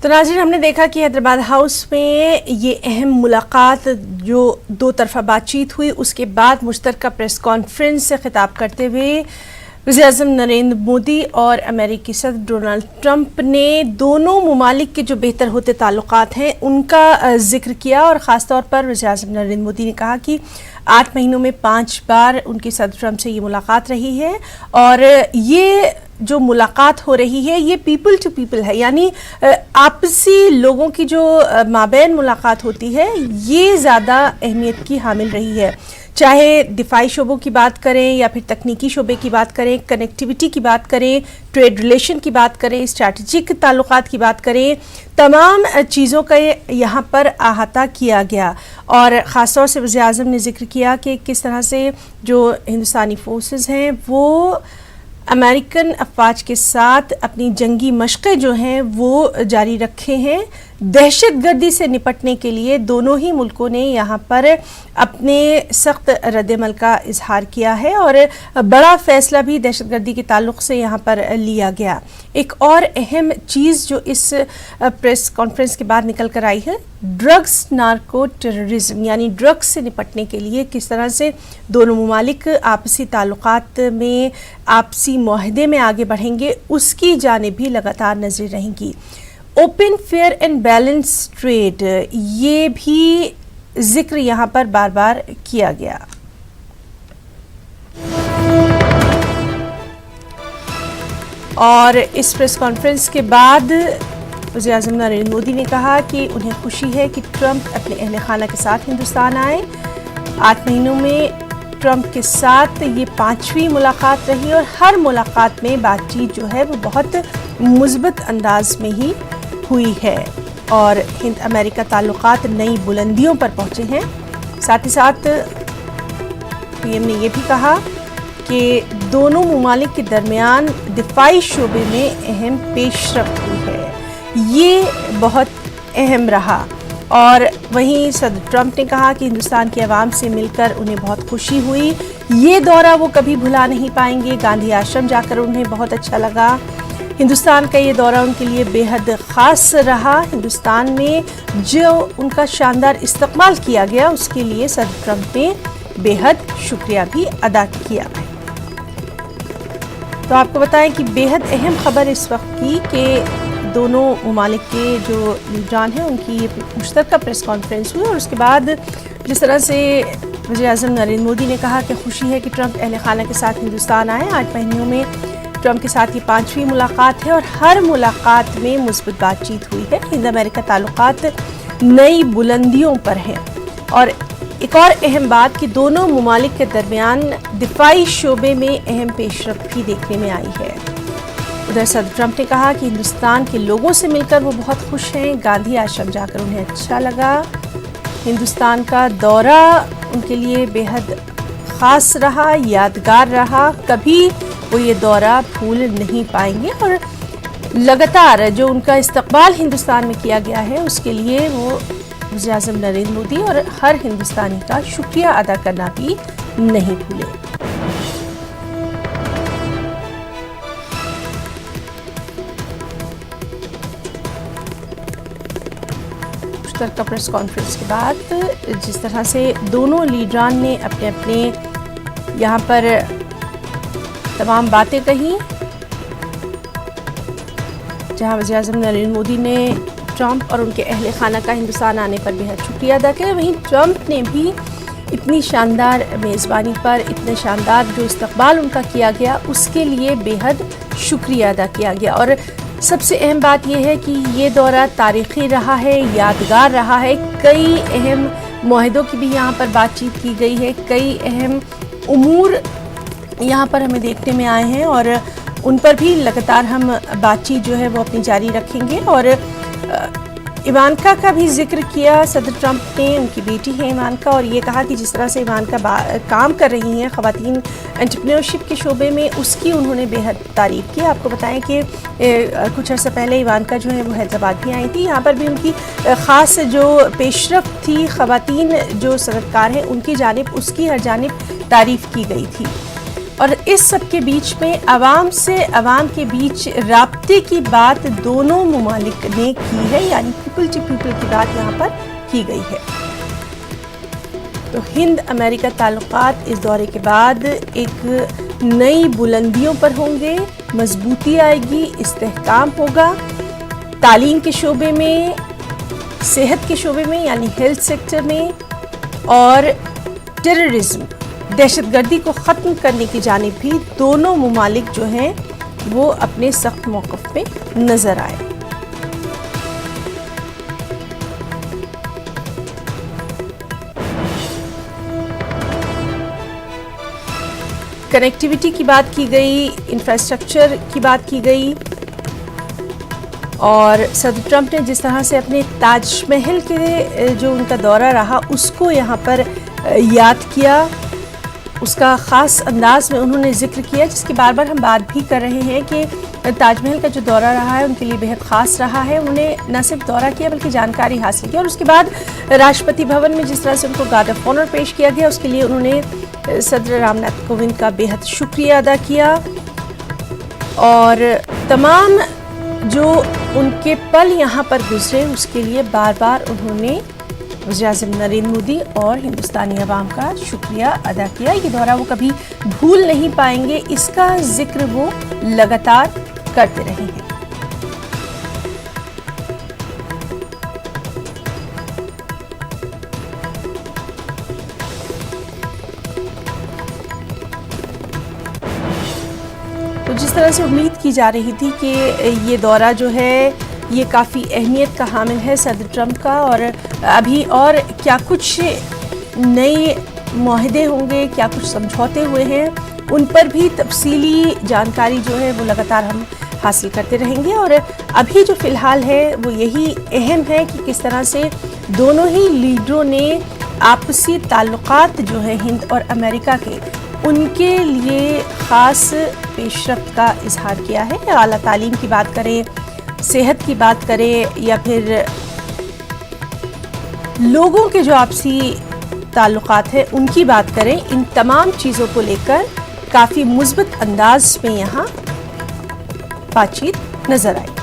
तो नाज़रीन, हमने देखा कि हैदराबाद हाउस में ये अहम मुलाकात जो दो तरफा बातचीत हुई, उसके बाद मुश्तरका प्रेस कॉन्फ्रेंस से खिताब करते हुए वज़ीर-ए-आज़म नरेंद्र मोदी और अमेरिकी सदर डोनाल्ड ट्रंप ने दोनों मुमालिक के जो बेहतर होते ताल्लुकात हैं उनका जिक्र किया। और ख़ास तौर पर वज़ीर-ए-आज़म नरेंद्र मोदी ने कहा कि 8 महीनों में 5 बार उनकी सदर ट्रंप से ये मुलाकात रही है और ये जो मुलाकात हो रही है ये पीपल टू पीपल है, यानी आपसी लोगों की जो माबैन मुलाकात होती है ये ज़्यादा अहमियत की हामिल रही है। चाहे दिफाई शोबों की बात करें या फिर तकनीकी शोबे की बात करें, कनेक्टिविटी की बात करें, ट्रेड रिलेशन की बात करें, स्ट्रैटेजिक ताल्लुकात की बात करें, तमाम चीज़ों का यहाँ पर अहाता किया गया। और ख़ास तौर से वज़ीर-ए-आज़म ने जिक्र किया कि किस तरह से जो हिंदुस्तानी फोर्सेस हैं वो अमेरिकन अफवाज के साथ अपनी जंगी मशक़ें जो हैं वो जारी रखे हैं। दहशतगर्दी से निपटने के लिए दोनों ही मुल्कों ने यहाँ पर अपने सख्त रद्द-ए-अमल का इजहार किया है और बड़ा फ़ैसला भी दहशतगर्दी के ताल्लुक़ से यहाँ पर लिया गया। एक और अहम चीज़ जो इस प्रेस कॉन्फ्रेंस के बाद निकल कर आई है, ड्रग्स नार्को टेररिज्म, यानी ड्रग्स से निपटने के लिए किस तरह से दोनों मुमालिक आपसी ताल्लुकात में, आपसी मुआहदे में आगे बढ़ेंगे, उसकी जानिब भी लगातार नज़र रहेंगी। Open, fair and balance trade, ये भी जिक्र यहाँ पर बार बार किया गया। और इस प्रेस कॉन्फ्रेंस के बाद वज़ीर-ए-आज़म नरेंद्र मोदी ने कहा कि उन्हें खुशी है कि ट्रंप अपने अहल खाना के साथ हिंदुस्तान आए। 8 महीनों में ट्रंप के साथ ये 5वीं मुलाकात रही और हर मुलाकात में बातचीत जो है वो बहुत मुस्बत अंदाज में ही हुई है और हिंद अमेरिका ताल्लुकात नई बुलंदियों पर पहुंचे हैं। साथ ही साथ पीएम ने ये भी कहा कि दोनों मुमालिक के दरमियान दिफाई शोबे में अहम पेशरफ्त हुई है, ये बहुत अहम रहा। और वहीं सदर ट्रंप ने कहा कि हिंदुस्तान की आवाम से मिलकर उन्हें बहुत खुशी हुई, ये दौरा वो कभी भुला नहीं पाएंगे। गांधी आश्रम जाकर उन्हें बहुत अच्छा लगा। हिंदुस्तान का ये दौरा उनके लिए बेहद ख़ास रहा। हिंदुस्तान में जो उनका शानदार इस्तकबाल किया गया उसके लिए सदर ट्रंप ने बेहद शुक्रिया भी अदा किया। तो आपको बताएं कि बेहद अहम खबर इस वक्त की कि दोनों ममालिक के जो लीडरान हैं उनकी ये मुश्तरका प्रेस कॉन्फ्रेंस हुई और उसके बाद जिस तरह से वज़ीर-ए-आज़म नरेंद्र मोदी ने कहा कि खुशी है कि ट्रंप अहल खाना के साथ हिंदुस्तान आए। 8 महीनों में ट्रंप के साथ ये 5वीं मुलाकात है और हर मुलाकात में मुस्बत बातचीत हुई है। हिंद अमेरिका ताल्लुकात नई बुलंदियों पर हैं। और एक और अहम बात कि दोनों मुमालिक के दरमियान दिफाई शोबे में अहम पेशरफ्त भी देखने में आई है। उधर सदर ट्रंप ने कहा कि हिंदुस्तान के लोगों से मिलकर वो बहुत खुश हैं। गांधी आश्रम जाकर उन्हें अच्छा लगा। हिंदुस्तान का दौरा उनके लिए बेहद ख़ास रहा, यादगार रहा। कभी वो ये दौरा भूल नहीं पाएंगे और लगातार जो उनका इस्तकबाल हिंदुस्तान में किया गया है उसके लिए वो वज़ीर-ए-आज़म नरेंद्र मोदी और हर हिंदुस्तानी का शुक्रिया अदा करना भी नहीं भूले। मुश्तरका प्रेस कॉन्फ्रेंस के बाद जिस तरह से दोनों लीडरान ने अपने अपने यहाँ पर तमाम बातें कही, जहां वज़ीर-ए-आज़म नरेंद्र मोदी ने ट्रंप और उनके अहले खाना का हिंदुस्तान आने पर बेहद शुक्रिया अदा किया, वहीं ट्रंप ने भी इतनी शानदार मेज़बानी पर, इतने शानदार जो इस्तकबाल उनका किया गया उसके लिए बेहद शुक्रिया अदा किया गया। और सबसे अहम बात यह है कि ये दौरा तारीख़ी रहा है, यादगार रहा है। कई अहम मुआहदों की भी यहाँ पर बातचीत की गई है, कई अहम उमूर यहाँ पर हमें देखने में आए हैं और उन पर भी लगातार हम बातचीत जो है वो अपनी जारी रखेंगे। और इवानका का भी जिक्र किया सदर ट्रंप ने, उनकी बेटी है इवानका, और ये कहा कि जिस तरह से इवानका काम कर रही हैं ख़वातीन एंटरप्रेन्योरशिप के शोबे में, उसकी उन्होंने बेहद तारीफ़ की। आपको बताएं कि कुछ अर्सा पहले इवानका जो है वो हैदराबाद भी आई थी। यहाँ पर भी उनकी ख़ास जो पेशरफ्त थी ख़वातीन जो सनतकार हैं उनकी जानिब, उसकी हर जानिब तारीफ़ की गई थी। और इस सब के बीच में अवाम से अवाम के बीच राब्ते की बात दोनों ममालिक ने की है, यानी पीपल टू पीपल की बात यहाँ पर की गई है। तो हिंद अमेरिका ताल्लुकात इस दौरे के बाद एक नई बुलंदियों पर होंगे, मजबूती आएगी, इस्तेहकाम होगा, तालीम के शोबे में, सेहत के शोबे में यानी हेल्थ सेक्टर में, और टेररिज्म दहशतगर्दी को ख़त्म करने की जानिब भी दोनों ममालिक जो हैं वो अपने सख्त मौक़िफ़ पे नज़र आए। कनेक्टिविटी की बात की गई, इंफ्रास्ट्रक्चर की बात की गई, और सदर ट्रंप ने जिस तरह से अपने ताजमहल के जो उनका दौरा रहा उसको यहाँ पर याद किया, उसका ख़ास अंदाज में उन्होंने जिक्र किया, जिसकी बार बार हम बात भी कर रहे हैं कि ताजमहल का जो दौरा रहा है उनके लिए बेहद ख़ास रहा है। उन्होंने न सिर्फ दौरा किया बल्कि जानकारी हासिल की, और उसके बाद राष्ट्रपति भवन में जिस तरह से उनको गार्ड ऑफ ऑनर पेश किया गया उसके लिए उन्होंने सदर रामनाथ कोविंद का बेहद शुक्रिया अदा किया, और तमाम जो उनके पल यहाँ पर गुजरे उसके लिए बार बार उन्होंने वज़ीर-ए-आज़म नरेंद्र मोदी और हिंदुस्तानी अवाम का शुक्रिया अदा किया। ये दौरा वो कभी भूल नहीं पाएंगे, इसका जिक्र वो लगातार करते रहे हैं। तो जिस तरह से उम्मीद की जा रही थी कि ये दौरा जो है ये काफ़ी अहमियत का हामिल है सदर ट्रंप का, और अभी और क्या कुछ नए मुआहदे होंगे, क्या कुछ समझौते हुए हैं, उन पर भी तफसीली जानकारी जो है वो लगातार हम हासिल करते रहेंगे। और अभी जो फ़िलहाल है वो यही अहम है कि किस तरह से दोनों ही लीडरों ने आपसी ताल्लुकात जो है हिंद और अमेरिका के, उनके लिए ख़ास पेशरफ्त का इजहार किया है। आला तालीम की बात करें, सेहत की बात करें, या फिर लोगों के जो आपसी ताल्लुकात है उनकी बात करें, इन तमाम चीज़ों को लेकर काफ़ी मुस्बत अंदाज में यहाँ बातचीत नज़र आई।